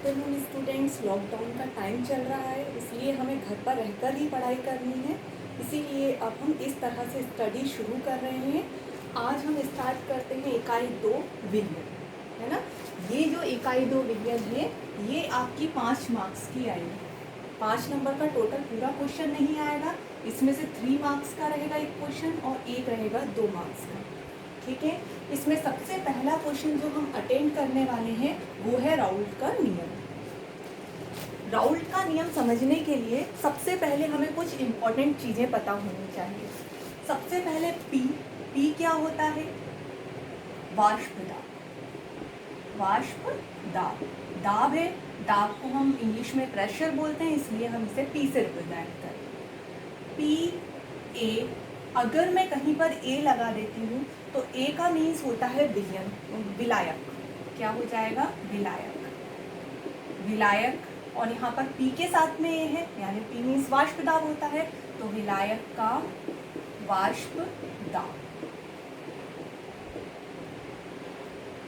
Afternoon students. Lockdown का time चल रहा है, इसलिए हमें घर पर रहकर ही पढ़ाई करनी है। इसीलिए अब हम इस तरह से स्टडी शुरू कर रहे हैं। आज हम स्टार्ट करते हैं इकाई 2 विलियन, है ना। ये जो इकाई 2 विलियन है ये आपकी 5 मार्क्स की आएगी। 5 नंबर का टोटल पूरा क्वेश्चन नहीं आएगा, इसमें से 3 मार्क्स का रहेगा एक क्वेश्चन और एक रहेगा 2 मार्क्स का। ठीक है, इसमें सबसे पहला क्वेश्चन जो हम अटेंड करने वाले हैं वो है राउल्ट का नियम। राउल्ट का नियम समझने के लिए सबसे पहले हमें कुछ इम्पोर्टेंट चीज़ें पता होनी चाहिए। सबसे पहले पी क्या होता है? वाष्प दाब। वाष्प दाब, दाब है। दाब को हम इंग्लिश में प्रेशर बोलते हैं, इसलिए हम इसे पी से रिप्रेजेंट करें। पी ए, अगर मैं कहीं पर ए लगा देती हूँ तो ए का मीन्स होता है विलयन, विलायक। क्या हो जाएगा? विलायक। विलायक, और यहाँ पर पी के साथ में ए है, यानी पी मीन्स वाष्प दाब होता है, तो विलायक का वाष्प दाब।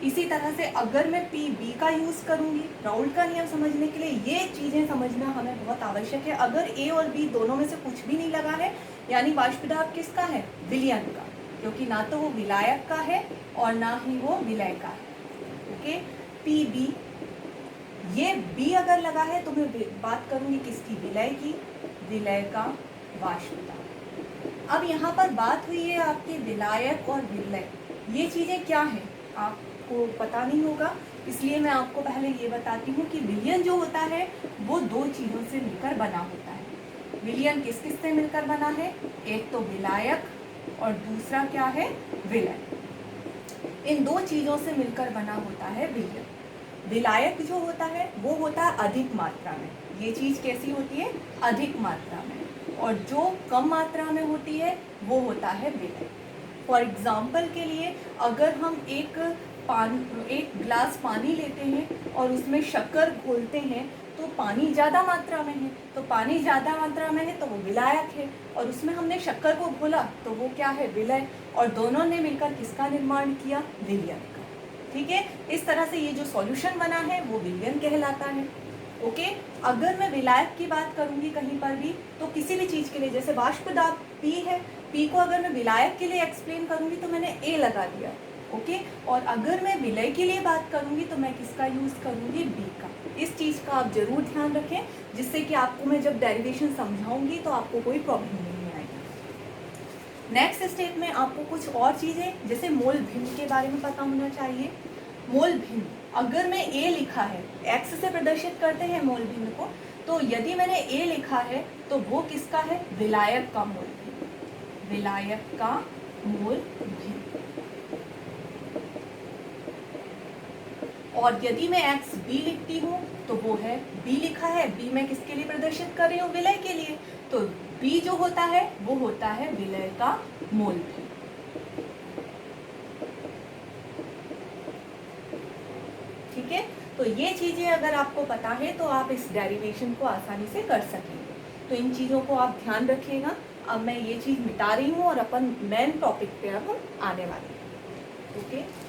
इसी तरह से अगर मैं पी बी का यूज करूंगी राउल्ट का नियम समझने के लिए, ये चीजें समझना हमें बहुत आवश्यक है। अगर ए और बी दोनों में से कुछ भी नहीं लगा है, यानी वाष्प दाब किसका है? विलयन का, क्योंकि ना तो वो विलायक का है और ना ही वो विलय का है। ओके, पी बी, ये बी अगर लगा है तो मैं बात करूंगी किसकी? विलय की, विलय का वाष्प दाब। अब यहाँ पर बात हुई है आपके विलायक और विलय, ये चीजें क्या है आपको पता नहीं होगा, इसलिए मैं आपको पहले ये बताती हूँ कि विलयन जो होता है वो 2 चीजों से मिलकर बना होता है। विलयन किस किस से मिलकर बना है? एक तो विलायक और दूसरा क्या है? विलय। इन 2 चीजों से मिलकर बना होता है विलयन। विलायक जो होता है वो होता है अधिक मात्रा में। ये चीज कैसी होती है? अधिक मात्रा में। और जो कम मात्रा में होती है वो होता है विलय। फॉर एग्जाम्पल के लिए, अगर हम एक गिलास पानी लेते हैं और उसमें शक्कर घोलते हैं तो पानी ज़्यादा मात्रा में है, तो पानी ज़्यादा मात्रा में है तो वो विलायक है, और उसमें हमने शक्कर को घोला तो वो क्या है? विलय। और दोनों ने मिलकर किसका निर्माण किया? विलयन का। ठीक है, इस तरह से ये जो सॉल्यूशन बना है वो विलयन कहलाता है। ओके, अगर मैं विलायक की बात करूंगी कहीं पर भी तो किसी भी चीज़ के लिए, जैसे वाष्प दाब पी है, पी को अगर मैं विलायक के लिए एक्सप्लेन करूंगी तो मैंने ए लगा दिया। ओके, और अगर मैं विलय के लिए बात करूंगी तो मैं किसका यूज करूंगी? बी का। इस चीज़ का आप जरूर ध्यान रखें, जिससे कि आपको मैं जब डेरिवेशन समझाऊंगी तो आपको कोई प्रॉब्लम नहीं आएगी। नेक्स्ट स्टेप में आपको कुछ और चीज़ें, जैसे मोल भिन्न के बारे में पता होना चाहिए। मोल भिन्न, अगर मैं ए लिखा है, एक्स से प्रदर्शित करते हैं मोल भिन्न को, तो यदि मैंने ए लिखा है तो वो किसका है? विलायक का मोल भिन्न। विलायक का मोल भिन्न। और यदि मैं एक्स बी लिखती हूँ तो वो है, बी लिखा है, बी मैं किसके लिए प्रदर्शित कर रही हूँ? विलय के लिए, तो बी जो होता है वो होता है विलय का मोल भिन्न। ठीक है, तो ये चीजें अगर आपको पता है तो आप इस डेरिवेशन को आसानी से कर सकेंगे। तो इन चीजों को आप ध्यान रखिएगा। अब मैं ये चीज मिटा रही हूँ और अपन मेन टॉपिक पे अब हम आने वाले हैं। ओके,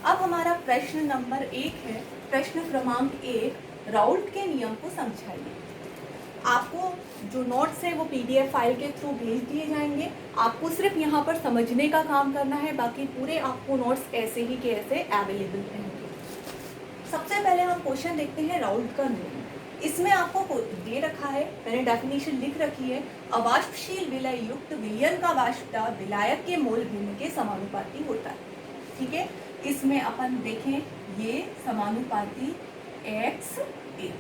अब हमारा प्रश्न नंबर 1 है, प्रश्न क्रमांक 1, राउल्ट के नियम को समझाइए। आपको जो नोट्स है वो पीडीएफ फाइल के थ्रू भेज दिए जाएंगे। आपको सिर्फ यहाँ पर समझने का काम करना है, बाकी पूरे आपको नोट्स ऐसे ही के ऐसे अवेलेबल रहेंगे। सबसे पहले हम क्वेश्चन देखते हैं राउल्ट का नियम। इसमें आपको दे रखा है, मैंने डेफिनेशन लिख रखी है, अवाष्पशील विलय युक्त विलयन का वाष्प दाब विलायक के मोल भिन्न के समानुपाती होता है। ठीक है, इसमें अपन देखें ये समानुपाती एक्स ए,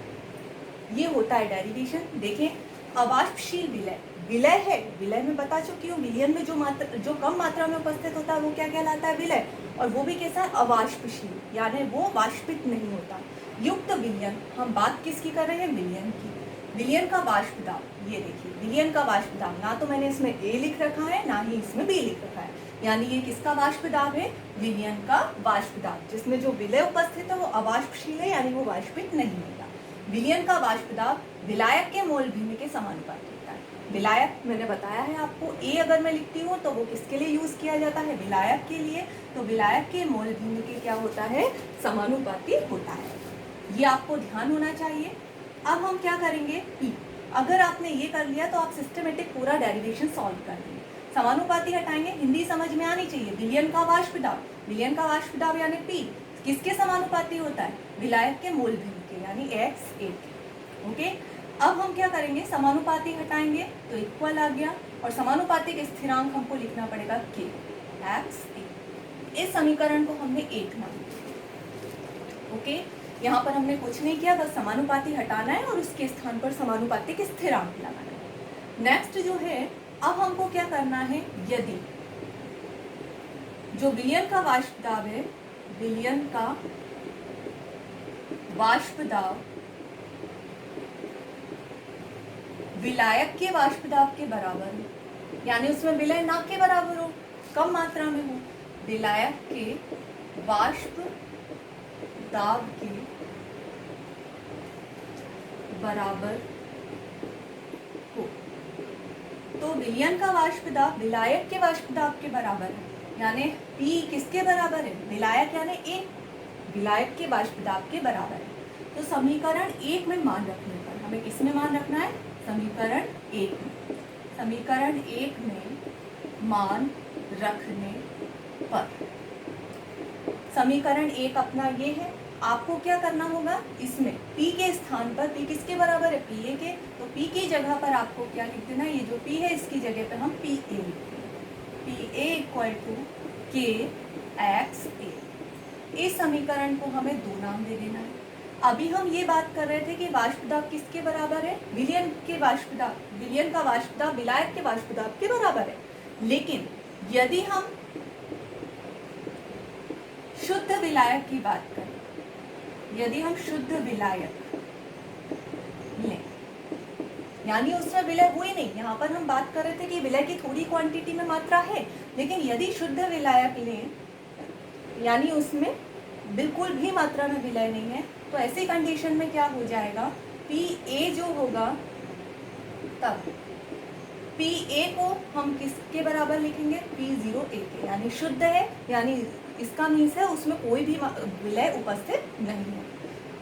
ये होता है डेरिवेशन। देखें, अवाष्पशील विलय, विलय है, विलय में बता चुकी हूँ, विलयन में जो कम मात्रा में उपस्थित होता है वो क्या कहलाता है? विलय। और वो भी कैसा? अवाष्पशील, यानी वो वाष्पित नहीं होता। युक्त विलयन, हम बात किसकी कर रहे हैं? विलयन की। विलयन का वाष्प दाब, ये देखिए विलयन का वाष्प दाब, ना तो मैंने इसमें ए लिख रखा है ना ही इसमें बी लिख रखा है, यानी ये किसका वाष्प दाब है? विलयन का वाष्प दाब, जिसमें जो विलय उपस्थित है वो अवाष्पशील है, यानी वो वाष्पित नहीं होता। विलयन का वाष्प दाब विलायक के मोल भिन्न के समानुपाती होता है। विलायक मैंने बताया है आपको, ए अगर मैं लिखती हूँ तो वो किसके लिए यूज किया जाता है, विलायक के लिए। तो विलायक के मोल भिन्न के क्या होता है, समानुपाती होता है। ये आपको ध्यान होना चाहिए। अब हम क्या करेंगे, पी। अगर आपने ये कर लिया तो आप सिस्टमेटिक पूरा डेरिवेशन सॉल्व कर देंगे। समानुपाती हटाएंगे, हिंदी समझ में आनी चाहिए। विलयन का वाष्प दाब, विलयन का वाष्प दाब यानी पी किसके समानुपाती होता है, विलायक के मोल भिन्न के यानी एक्स ए के। ओके, अब हम क्या करेंगे, समानुपाती हटाएंगे तो इक्वल आ गया, और समानुपातिक स्थिरांक हमको लिखना पड़ेगा के एक्स ए। इस समीकरण को हमने एक मान लिया। ओके, यहाँ पर हमने कुछ नहीं किया, बस समानुपाती हटाना है और उसके स्थान पर समानुपातिक स्थिरांक लगाना है। नेक्स्ट जो है, अब हमको क्या करना है, यदि जो विलयन का वाष्प दाब है, विलयन का वाष्प दाब विलायक के वाष्प दाब के बराबर हो, यानी उसमें विलय ना के बराबर हो, कम मात्रा में हो, विलायक के वाष्प दाब के बराबर हो। तो विलयन का वाष्प दाब विलायक के वाष्प दाब के बराबर है, यानी P किसके बराबर है, विलायक यानी A, विलायक के वाष्प दाब के बराबर है। तो समीकरण एक में मान रखने पर, हमें किसमें मान रखना है, समीकरण एक में। समीकरण एक में मान रखने पर, समीकरण एक अपना ये है। आपको क्या करना होगा, इसमें P के स्थान पर, P किसके बराबर है, PA के, तो P की जगह पर आपको क्या लिख देना, ये जो P है इसकी जगह पर हम PA लिख देंगे, PA इक्वल टू के एक्स ए। इस समीकरण को हमें दो नाम दे देना है। अभी हम ये बात कर रहे थे कि वाष्प दाब किसके बराबर है, विलयन के वाष्प दाब, विलयन का वाष्प दाब विलायक के वाष्प दाब के बराबर है। लेकिन यदि हम शुद्ध विलायक की बात करें, यदि हम शुद्ध विलायक लें, यानी उसमें विलय हुई नहीं, यहाँ पर हम बात कर रहे थे कि विलय की थोड़ी क्वांटिटी में मात्रा है, लेकिन यदि शुद्ध विलायक लें, यानी उसमें बिल्कुल भी मात्रा में विलय नहीं है, तो ऐसी कंडीशन में क्या हो जाएगा, PA जो होगा, तब PA को हम किसके बराबर लिखेंगे, P0A के, यानी शुद्ध है, यानी इसका मीन्स है उसमें कोई भी विलय उपस्थित नहीं है।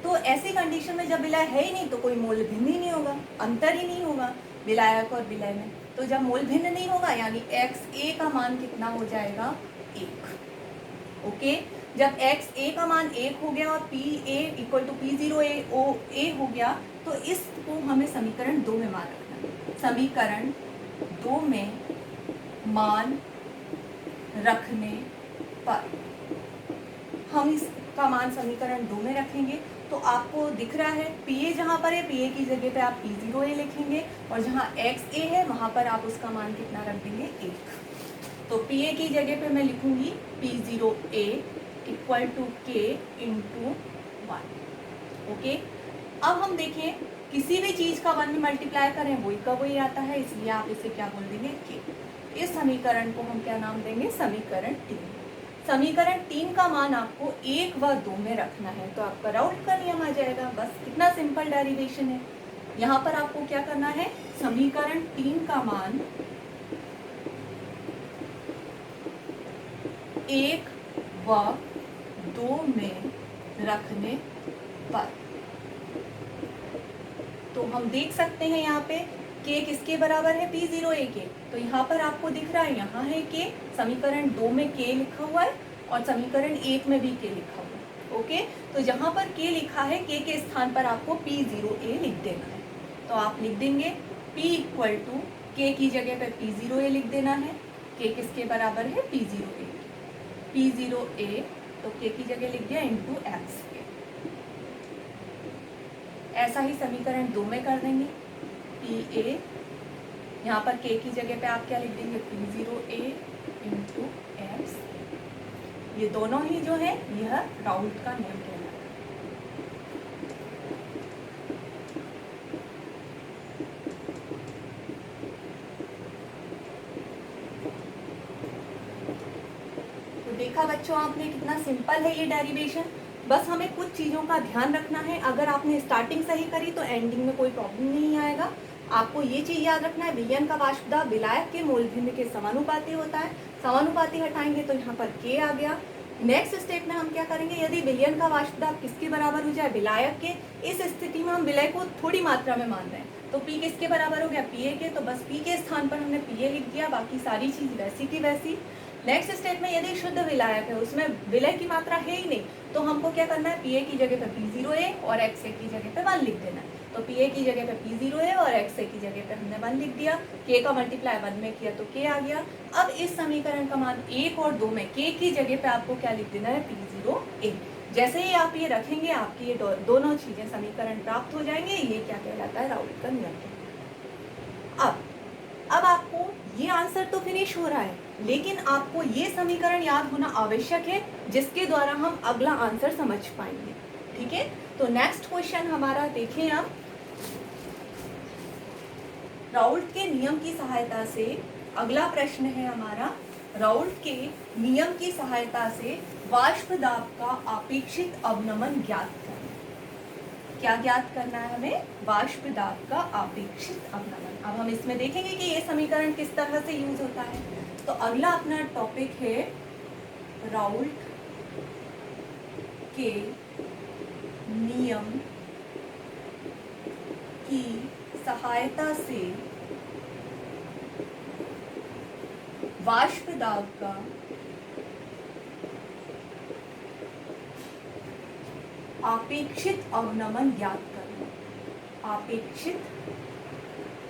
तो ऐसी कंडीशन में जब विलय है ही नहीं तो कोई मोल भिन्न ही नहीं होगा, अंतर ही नहीं होगा विलायक और विलय में। तो जब मोल भिन्न नहीं होगा यानी XA का मान कितना हो जाएगा, 1। ओके, जब XA का मान 1 हो गया और PA इक्वल टू P0A हो गया, तो इसको हमें समीकरण 2 में मान रखना है। समीकरण 2 में मान रखने पर हम इसका मान समीकरण 2 में रखेंगे, तो आपको दिख रहा है PA जहाँ पर है, PA की जगह पे आप P0A लिखेंगे, और जहाँ XA है वहाँ पर आप उसका मान कितना रख देंगे, 1। तो PA की जगह पे मैं लिखूंगी P0A equal to K into 1। Okay, अब हम देखें, किसी भी चीज़ का 1 में मल्टीप्लाई करें वही का वही आता है, इसलिए आप इसे क्या बोल देंगे, K। इस समीकरण को हम क्या नाम देंगे, समीकरण 3। समीकरण 3 का मान आपको 1 व 2 में रखना है, तो आपका राउल्ट का नियम आ जाएगा। बस कितना सिंपल डेरिवेशन है। यहाँ पर आपको क्या करना है, समीकरण 3 का मान 1 व 2 में रखने पर, तो हम देख सकते हैं यहाँ पे K किसके बराबर है, P0A के। तो यहाँ पर आपको दिख रहा है, यहाँ है K, समीकरण 2 में K लिखा हुआ है और समीकरण 1 में भी K लिखा हुआ है। ओके, तो जहाँ पर K लिखा है, K के स्थान पर आपको P0A लिख देना है। तो आप लिख देंगे P इक्वल टू K की जगह पर P0A लिख देना है। K किसके बराबर है, P0A। P0A तो K की जगह लिख दिया इंटू एक्स। ऐसा ही समीकरण 2 में कर देंगे, PA, यहाँ पर K की जगह पे आप क्या लिख देंगे, P0A इंटू एक्स। ये दोनों ही जो है यह राउल्ट का नियम कहलाता है। तो देखा बच्चों आपने, कितना सिंपल है ये डेरिवेशन। बस हमें कुछ चीज़ों का ध्यान रखना है। अगर आपने स्टार्टिंग सही करी तो एंडिंग में कोई प्रॉब्लम नहीं आएगा। आपको ये चीज़ याद रखना है, विलयन का वाष्प दाब विलायक के मोल भिन्न के समानुपाती होता है। समानुपाती हटाएंगे तो यहाँ पर के आ गया। नेक्स्ट स्टेप में हम क्या करेंगे, यदि विलयन का वाष्प दाब किसके बराबर हो जाए, विलायक के, इस स्थिति में हम विलय को थोड़ी मात्रा में मान रहे हैं, तो पी किसके बराबर हो गया, पीए के, तो बस पी के स्थान पर हमने पीए लिख दिया, बाकी सारी चीज वैसी की वैसी। नेक्स्ट स्टेप में यदि शुद्ध विलायक है, उसमें विलय की मात्रा है ही नहीं, तो हमको क्या करना है, पीए की जगह पे P0A और XA की जगह पे 1 लिख देना है। तो पीए की जगह पे P0A और XA की जगह पे हमने 1 लिख दिया, के का मल्टीप्लाई 1 में किया तो के आ गया। अब इस समीकरण का मान 1 और 2 में के की जगह पे आपको क्या लिख देना है, P0A। जैसे ही आप ये रखेंगे, आपकी ये दोनों चीजें समीकरण प्राप्त हो जाएंगे। ये क्या कहलाता है, राउल्ट का नियम। अब आपको ये आंसर तो फिनिश हो रहा है, लेकिन आपको ये समीकरण याद होना आवश्यक है, जिसके द्वारा हम अगला आंसर समझ पाएंगे। ठीक है, तो नेक्स्ट क्वेश्चन हमारा देखें आप। राउल्ट के नियम की सहायता से अगला प्रश्न है हमारा, राउल्ट के नियम की सहायता से वाष्प दाब का अपेक्षित अवनमन ज्ञात करना। क्या ज्ञात करना है हमें, वाष्प दाब का अपेक्षित अवनमन। अब हम इसमें देखेंगे कि ये समीकरण किस तरह से यूज होता है। तो अगला अपना टॉपिक है राउल्ट के नियम की सहायता से वाष्प दाब का अपेक्षित अवनमन ज्ञात करना। अपेक्षित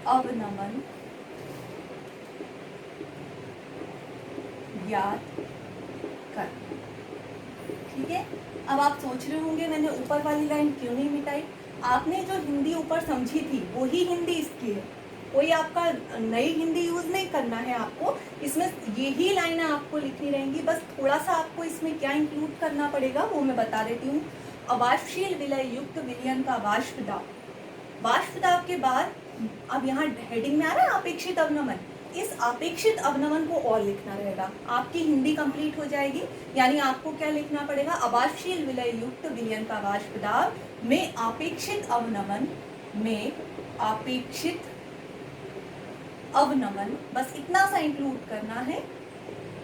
अवनमन ज्ञात करना। ठीक है, अब आप सोच रहे होंगे मैंने ऊपर वाली लाइन क्यों नहीं मिटाई। आपने जो हिंदी ऊपर समझी थी वही हिंदी इसकी है, कोई आपका नई हिंदी यूज नहीं करना है आपको। इसमें यही लाइनें आपको लिखनी रहेंगी, बस थोड़ा सा आपको इसमें क्या इंक्लूड करना पड़ेगा वो मैं बता देती हूँ। अवाष्पशील विलय युक्त विलयन का वाष्प दाब, वाष्प दाब के बाद अब यहाँ हेडिंग में आ रहा है अपेक्षित अवनमन, इस अपेक्षित अवनमन को और लिखना रहेगा, आपकी हिंदी कंप्लीट हो जाएगी। यानी आपको क्या लिखना पड़ेगा, अवाष्पशील विलय युक्त विलयन का वाष्प दाब में अपेक्षित अवनमन, में अपेक्षित अवनमन, बस इतना सा इंक्लूड करना है,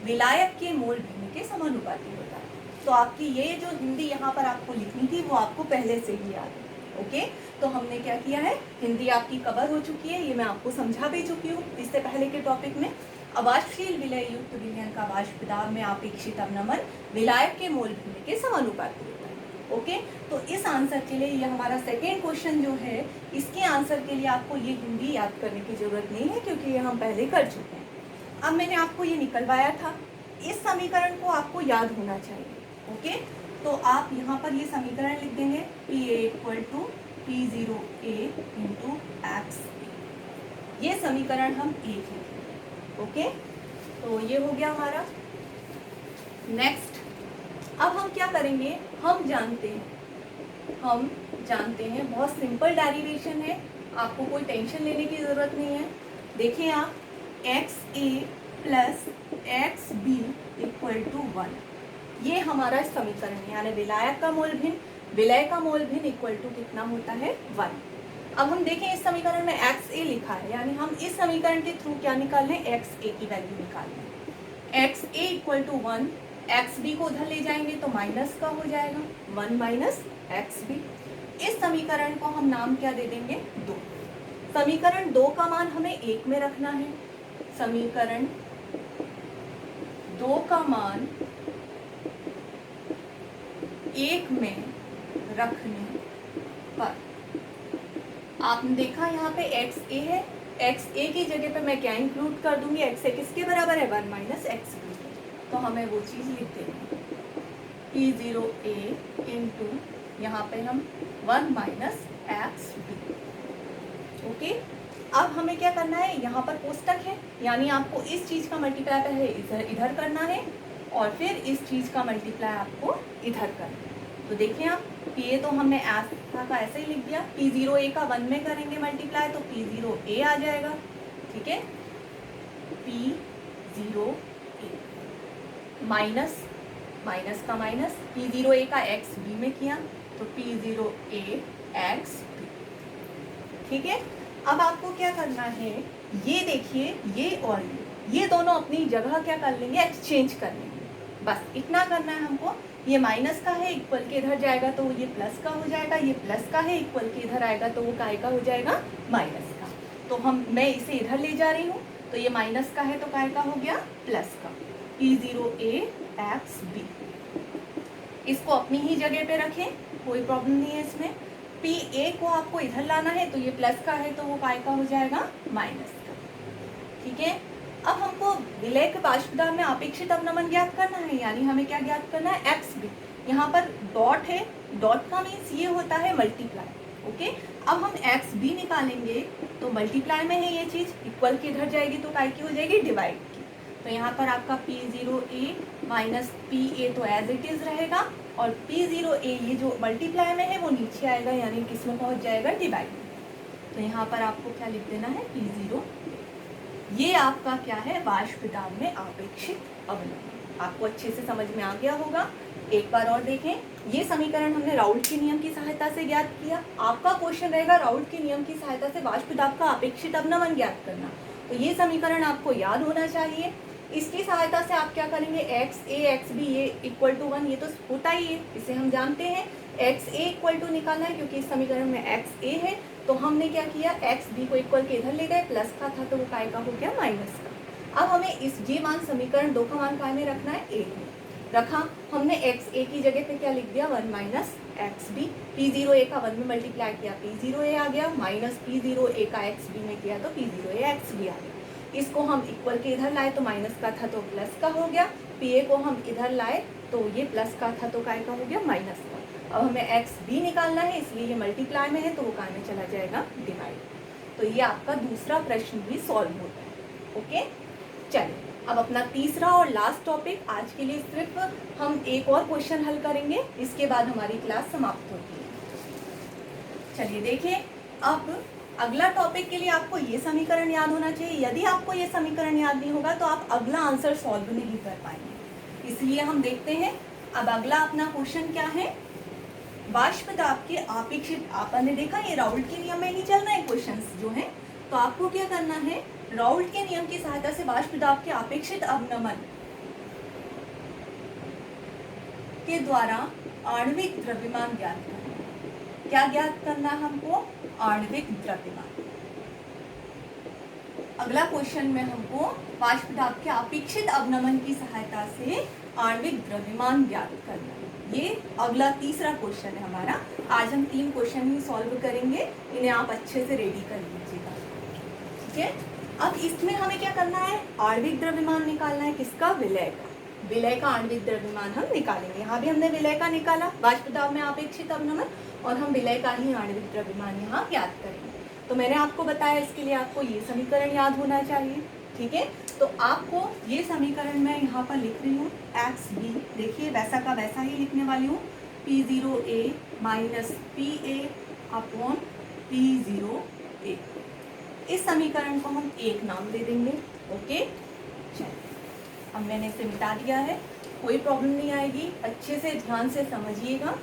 विलायक के मोल भिन्न के समानुपाती होता है। तो आपकी ये जो हिंदी यहाँ पर आपको लिखनी थी वो आपको पहले से ही याद है। ओके, तो हमने क्या किया है, हिंदी आपकी कवर हो चुकी है, ये मैं आपको समझा भी चुकी हूँ इससे पहले के टॉपिक में। अवाष्पशील विलय युक्त विलयन का वाष्प दाब में अपेक्षित अवनमन विलायक के मोल भिन्न के समानुपाती होता है। ओके, तो इस आंसर के लिए ये हमारा सेकेंड क्वेश्चन जो है, इसके आंसर के लिए आपको ये हिंदी याद करने की जरूरत नहीं है, क्योंकि ये हम पहले कर चुके हैं। अब मैंने आपको ये निकलवाया था, इस समीकरण को आपको याद होना चाहिए। ओके, तो आप यहाँ पर ये समीकरण लिख देंगे, PA = P0A × XA। ये समीकरण हम एक लिखेंगे। ओके, तो ये हो गया हमारा। नेक्स्ट, अब हम क्या करेंगे, हम जानते हैं बहुत सिंपल डेरिवेशन है, आपको कोई टेंशन लेने की ज़रूरत नहीं है। देखिए आप, XA + XB = 1, ये हमारा समीकरण है, यानी विलायक का मोल भिन्न, विलय का मोल भिन्न इक्वल टू कितना होता है, 1। अब हम देखें इस समीकरण में XA लिखा है, यानी हम इस समीकरण के थ्रू क्या निकाल लें, XA की वैल्यू निकाल लें। XA = 1, XB को उधर ले जाएंगे तो माइनस का हो जाएगा, 1 - XB। इस समीकरण को हम नाम क्या दे देंगे, 2। समीकरण 2 का मान हमें 1 में रखना है। समीकरण 2 का मान 1 में रखने पर आपने देखा यहाँ पे XA है, XA की जगह पे मैं क्या इंक्लूड कर दूंगी, XA किसके बराबर है, 1 - XB। तो हमें वो चीज़ लिख देंगे, P0A × यहाँ पे हम 1 - XB। ओके, अब हमें क्या करना है, यहाँ पर कोष्टक है, यानी आपको इस चीज़ का मल्टीप्लाई पहले इधर करना है और फिर इस चीज़ का मल्टीप्लाई आपको इधर करना है। तो देखिए आप, PA तो हमने ऐसा का ऐसे ही लिख दिया, P0A का 1 में करेंगे मल्टीप्लाई तो P0A आ जाएगा। ठीक है, P0A माइनस माइनस का माइनस, P0A का एक्स बी में किया तो P0A एक्स बी। ठीक है, अब आपको क्या करना है, ये देखिए ये और ये दोनों अपनी जगह क्या कर लेंगे, एक्सचेंज कर लेंगे। बस इतना करना है हमको। ये माइनस का है इक्वल के इधर जाएगा तो ये प्लस का हो जाएगा, ये प्लस का है इक्वल के इधर आएगा तो वो काय का हो जाएगा, माइनस का। तो मैं इसे इधर ले जा रही हूँ, तो ये माइनस का है तो काय का हो गया, प्लस का। P0A एक्स बी, इसको अपनी ही जगह पे रखें, कोई प्रॉब्लम नहीं है इसमें। PA को आपको इधर लाना है तो ये प्लस का है तो वो काय का हो जाएगा, माइनस का। ठीक है, अब हमको विलय के बाष्पदाब में अपेक्षित अवनमन ज्ञात करना है, यानी हमें क्या ज्ञात करना है, एक्स बी। यहाँ पर डॉट है, डॉट का मीन्स ये होता है मल्टीप्लाई। ओके, अब हम एक्स बी निकालेंगे तो मल्टीप्लाई में है ये चीज, इक्वल के इधर जाएगी तो काय की हो जाएगी, डिवाइड की। तो यहाँ पर आपका P0A माइनस PA तो एज इट इज रहेगा, और P0A ये जो मल्टीप्लाई में है वो नीचे आएगा, यानी किस में पहुंच जाएगा, डिवाइड में। तो यहाँ पर आपको क्या लिख देना है, P0। ये आपका क्या है, बाष्पदाब में अपेक्षित अवनमन। आपको अच्छे से समझ में आ गया होगा। एक बार और देखें, ये समीकरण हमने राउल्ट के नियम की सहायता से ज्ञात किया। आपका क्वेश्चन रहेगा राउल्ट के नियम की सहायता से बाष्पदाब का अपेक्षित अवनमन ज्ञात करना। तो ये समीकरण आपको याद होना चाहिए। इसकी सहायता से आप क्या करेंगे, एक्स ए एक्स बी ये इक्वल टू 1, ये तो होता ही है, इसे हम जानते हैं। एक्स ए इक्वल टू निकालना है क्योंकि इस समीकरण में एक्स ए है, तो हमने क्या किया, एक्स बी को इक्वल के इधर ले गए, प्लस का था तो वो काय का हो गया, माइनस का। अब हमें इस ये मान समीकरण 2 का मान काय में रखना है, ए में रखा। हमने एक्स ए की जगह पे क्या लिख दिया, 1 माइनस एक्स बी। P0A का 1 में मल्टीप्लाई किया P0A आ गया, माइनस P0A का एक्स बी में किया तो P0A एक्स बी आ गया। इसको हम इक्वल के इधर लाए तो माइनस का था तो प्लस का हो गया। PA को हम इधर लाए तो ये प्लस का था तो काय का हो गया, माइनस का। अब हमें एक्स बी निकालना है, इसलिए ये मल्टीप्लाई में है तो वो काय में चला जाएगा, डिवाइड। तो ये आपका दूसरा प्रश्न भी सॉल्व होता है। ओके, चलिए अब अपना तीसरा और लास्ट टॉपिक, आज के लिए सिर्फ हम एक और क्वेश्चन हल करेंगे, इसके बाद हमारी क्लास समाप्त होती है। चलिए देखिए, अब अगला टॉपिक के लिए आपको ये समीकरण याद होना चाहिए। यदि आपको ये समीकरण याद नहीं होगा तो आप अगला आंसर सॉल्व नहीं कर पाएंगे। इसलिए हम देखते हैं अब अगला अपना क्वेश्चन क्या है, बाष्पदाब के अपेक्षित। आपने देखा ये राउल्ट के नियम में ही चल रहे हैं क्वेश्चंस जो हैं, तो आपको क्या करना है, राउल्ट के नियम की सहायता से बाष्पदाब के अपेक्षित अवनमन के द्वारा आणविक द्रव्यमान ज्ञात करना। क्या ज्ञात करना हमको, आणविक द्रव्यमान। अगला क्वेश्चन में हमको बाष्पदाब के अपेक्षित अवनमन की सहायता से आणविक द्रव्यमान ज्ञात करना। ये अगला तीसरा क्वेश्चन है हमारा। आज हम 3 क्वेश्चन ही सॉल्व करेंगे, इन्हें आप अच्छे से रेडी कर लीजिएगा। ठीक है, अब इसमें हमें क्या करना है, आणविक द्रव्यमान निकालना है, किसका, विलय का। विलय का आणविक द्रव्यमान हम निकालेंगे। यहाँ भी हमने विलय का निकाला, बाष्पदाब में अपेक्षित अवनमन, और हम विलय का ही आणविक द्रव्यमान यहाँ ज्ञात करेंगे। तो मैंने आपको बताया इसके लिए आपको ये समीकरण याद होना चाहिए। ठीक है, तो आपको ये समीकरण मैं यहाँ पर लिख रही हूँ, एक्स बी, देखिए वैसा का वैसा ही लिखने वाली हूँ, P0A minus PA upon P0A। इस समीकरण को हम एक नाम दे देंगे। ओके, चलिए अब मैंने इसे मिटा दिया है, कोई प्रॉब्लम नहीं आएगी, अच्छे से ध्यान से समझिएगा।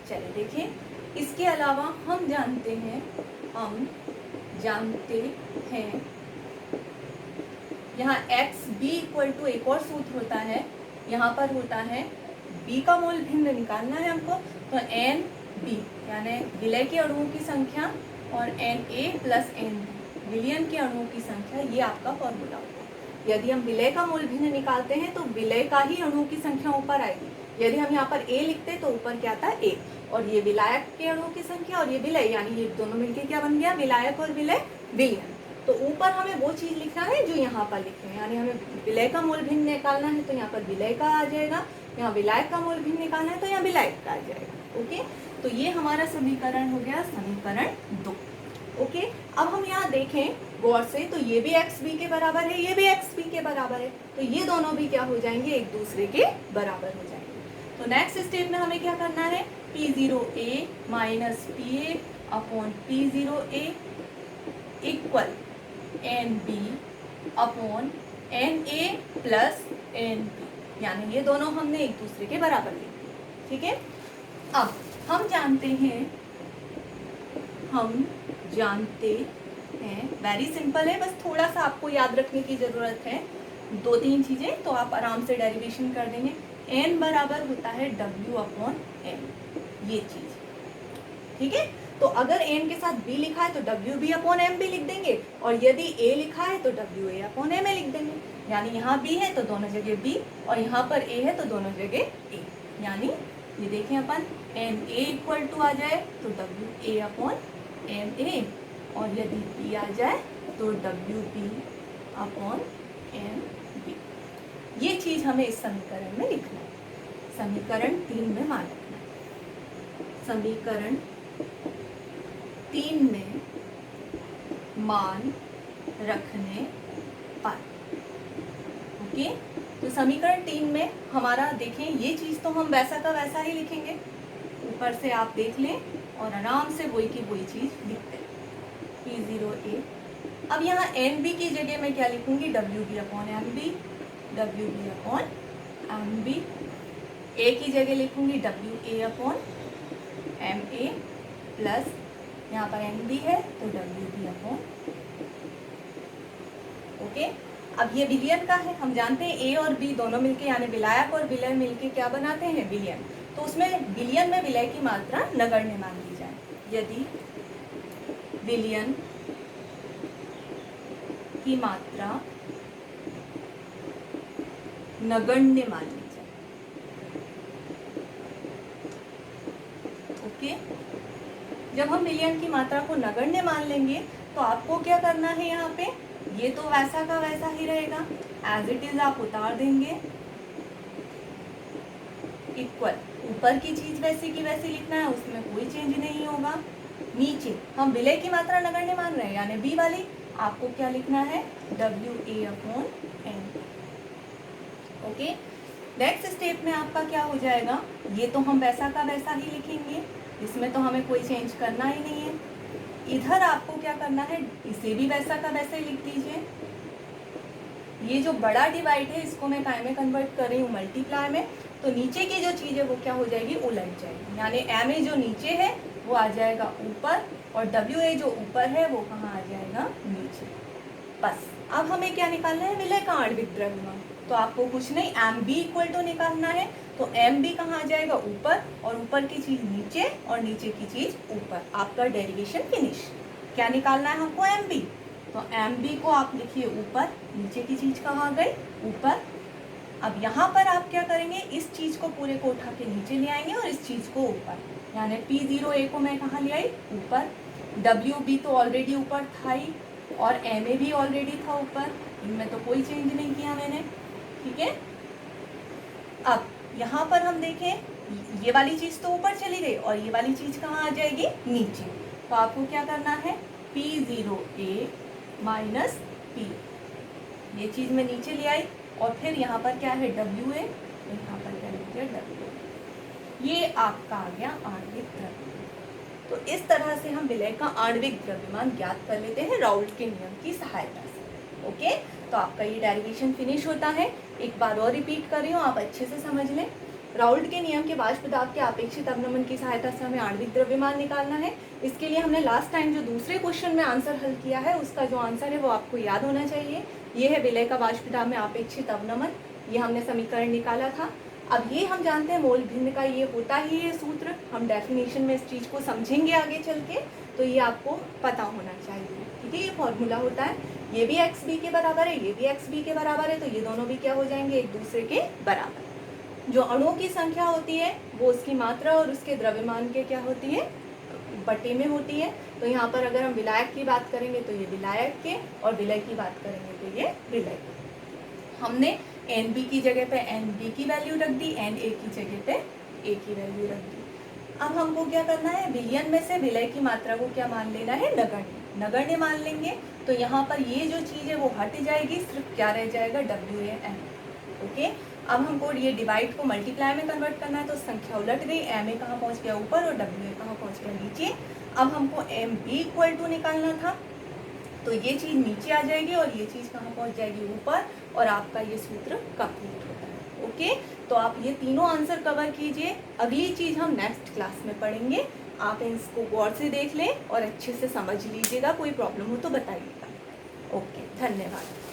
चलिए देखिए, इसके अलावा हम जानते हैं यहाँ एक्स बी इक्वल टू एक और सूत्र होता है, यहाँ पर होता है बी का मोल भिन्न निकालना है हमको, तो एन बी यानी विलय के अणुओं की संख्या और N A plus N B विलयन के अणुओं की संख्या, ये आपका फॉर्मूला होता है। यदि हम विलय का मोल भिन्न निकालते हैं तो विलय का ही अणुओं की संख्या ऊपर आएगी। यदि हम यहाँ पर ए लिखते तो ऊपर क्या था, ए, और ये विलायक के अणुओं की संख्या और ये विलय, यानी ये दोनों मिलके क्या बन गया, विलायक और विलय, विलयन। तो ऊपर हमें वो चीज लिखना है जो यहाँ पर लिखे हैं, यानी हमें विलय का मोल भिन्न निकालना है तो यहाँ पर विलय का आ जाएगा, यहाँ विलायक का मोल भिन्न निकालना है तो यहाँ विलायक का आ जाएगा। ओके, तो ये हमारा समीकरण हो गया, समीकरण 2। ओके, अब हम यहाँ देखें गौर से, तो ये भी एक्स बी के बराबर है, ये भी एक्स बी के बराबर है, तो ये दोनों भी क्या हो जाएंगे, एक दूसरे के बराबर हो जाएंगे। तो नेक्स्ट स्टेप में हमें क्या करना है, P0A minus PA upon P0A equal NB upon NA plus NB। यानी ये दोनों हमने एक दूसरे के बराबर लिख दिए, ठीक है। अब हम जानते हैं, वेरी सिंपल है, बस थोड़ा सा आपको याद रखने की ज़रूरत है, 2-3 चीज़ें, तो आप आराम से डेरिवेशन कर देंगे। n बराबर होता है W/m, ये चीज़, ठीक है। तो अगर n के साथ b लिखा है तो WB/m भी लिख देंगे, और यदि a लिखा है तो WA/ma लिख देंगे। यानी यहाँ b है तो दोनों जगह b, और यहाँ पर a है तो दोनों जगह a। यानी ये देखें अपन, NA इक्वल टू आ जाए तो WA/ma, और यदि b आ जाए तो WB/mb। ये चीज़ हमें इस समीकरण में लिखना है, समीकरण 3 में मान रखना है, समीकरण 3 में मान रखने पर, ओके। तो समीकरण 3 में हमारा देखें, ये चीज़ तो हम वैसा का वैसा ही लिखेंगे, ऊपर से आप देख लें और आराम से वही की वही चीज़ लिखते हैं, P0A। अब यहाँ NB की जगह मैं क्या लिखूंगी, WB/MB, WB/MB। A की जगह लिखूंगी WA/MA, प्लस यहाँ पर NB है तो WB/, ओके। अब ये विलयन का है, हम जानते हैं A और B दोनों मिलके, यानी विलायक और विलय मिलके क्या बनाते हैं, विलयन। तो उसमें विलयन में विलय की मात्रा नगण्य मान ली जाए। यदि विलयन की मात्रा नगण्य मान ली जाए, ओके। जब हम विलयन की मात्रा को नगण्य मान लेंगे तो आपको क्या करना है, यहाँ पे ये तो वैसा का वैसा ही रहेगा, एज इट इज आप उतार देंगे, इक्वल, ऊपर की चीज वैसी की वैसी लिखना है, उसमें कोई चेंज नहीं होगा। नीचे हम विलय की मात्रा नगण्य मान रहे हैं, यानी बी वाली, आपको क्या लिखना है, WA/m, ओके। नेक्स्ट स्टेप में आपका क्या हो जाएगा, ये तो हम वैसा का वैसा ही लिखेंगे, इसमें तो हमें कोई चेंज करना ही नहीं है। इधर आपको क्या करना है, इसे भी वैसा का वैसा ही लिख दीजिए। ये जो बड़ा डिवाइड है इसको मैं काय में कन्वर्ट कर रही हूँ, मल्टीप्लाई में, तो नीचे की जो चीज़ है वो क्या हो जाएगी, उलट जाएगी, यानी MA जो नीचे है वो आ जाएगा ऊपर, और WA जो ऊपर है वो कहाँ आ जाएगा, नीचे। बस अब हमें क्या निकालना है, विलय का आणविक द्रव्यमान। तो आपको कुछ नहीं, MB इक्वल टू निकालना है, तो MB कहाँ आ जाएगा, ऊपर, और ऊपर की चीज़ नीचे और नीचे की चीज़ ऊपर। आपका डेरिवेशन फिनिश। क्या निकालना है हमको, MB, तो MB को आप लिखिए ऊपर, नीचे की चीज़ कहाँ आ गई, ऊपर। अब यहाँ पर आप क्या करेंगे, इस चीज़ को पूरे को उठा के नीचे ले आएंगे और इस चीज़ को ऊपर, यानी P0A को मैं कहाँ ले आई, ऊपर। WB तो ऑलरेडी ऊपर था ही, और MA भी ऑलरेडी था ऊपर, इनमें तो कोई चेंज नहीं किया मैंने, ठीक है। अब यहाँ पर हम देखें, ये वाली चीज़ तो ऊपर चली गई और ये वाली चीज़ कहाँ आ जाएगी, नीचे। तो आपको क्या करना है, P0A माइनस P, ये चीज़ मैं नीचे ले आई, और फिर यहाँ पर क्या है, WA, यहाँ पर क्या लिख दिया, WA। ये आपका आ गया आणविक द्रव्यमान। तो इस तरह से हम विलय का आणविक द्रव्यमान ज्ञात कर लेते हैं राउल्ट के नियम की सहायता से, ओके। तो आपका ये डेरिवेशन फिनिश होता है। एक बार और रिपीट कर रही हूँ, आप अच्छे से समझ लें। राउल्ट के नियम के वाष्प दाब के अपेक्षित अवनमन की सहायता से हमें आणविक द्रव्यमान निकालना है। इसके लिए हमने लास्ट टाइम जो दूसरे क्वेश्चन में आंसर हल किया है, उसका जो आंसर है वो आपको याद होना चाहिए। ये है विलय का वाष्प दाब में अपेक्षित अवनमन, ये हमने समीकरण निकाला था। अब ये हम जानते हैं मोल भिन्न का ये होता ही है सूत्र, हम डेफिनेशन में इस चीज़ को समझेंगे आगे चल के, तो ये आपको पता होना चाहिए, ठीक है। ये फॉर्मूला होता है, ये भी XB के बराबर है, ये भी XB के बराबर है, तो ये दोनों भी क्या हो जाएंगे, एक दूसरे के बराबर। जो अणुओं की संख्या होती है वो उसकी मात्रा और उसके द्रव्यमान के क्या होती है, बटे में होती है। तो यहाँ पर अगर हम विलायक की बात करेंगे तो ये विलायक के, और विलय की बात करेंगे तो ये विलय के। हमने NB की जगह पे NB की वैल्यू रख दी, NA की जगह पे A की वैल्यू रख दी। अब हमको क्या करना है, विलयन में से विलय की मात्रा को क्या मान लेना है, नगण्य, नगण्य मान लेंगे। तो यहाँ पर ये जो चीज़ है वो हट जाएगी, सिर्फ क्या रह जाएगा, WAM, ओके। अब हमको ये डिवाइड को मल्टीप्लाई में कन्वर्ट करना है, तो संख्या उलट गई, MA कहाँ पहुँच गया, ऊपर, और WA कहाँ पहुँच गया, नीचे। अब हमको MB इक्वल टू निकालना था, तो ये चीज़ नीचे आ जाएगी और ये चीज़ कहाँ पहुँच जाएगी, ऊपर, और आपका ये सूत्र कंप्लीट होता है, ओके, तो आप ये तीनों आंसर कवर कीजिए। अगली चीज़ हम नेक्स्ट क्लास में पढ़ेंगे, आप इसको गौर से देख लें और अच्छे से समझ लीजिएगा, कोई प्रॉब्लम हो तो बताइएगा। ओके, धन्यवाद।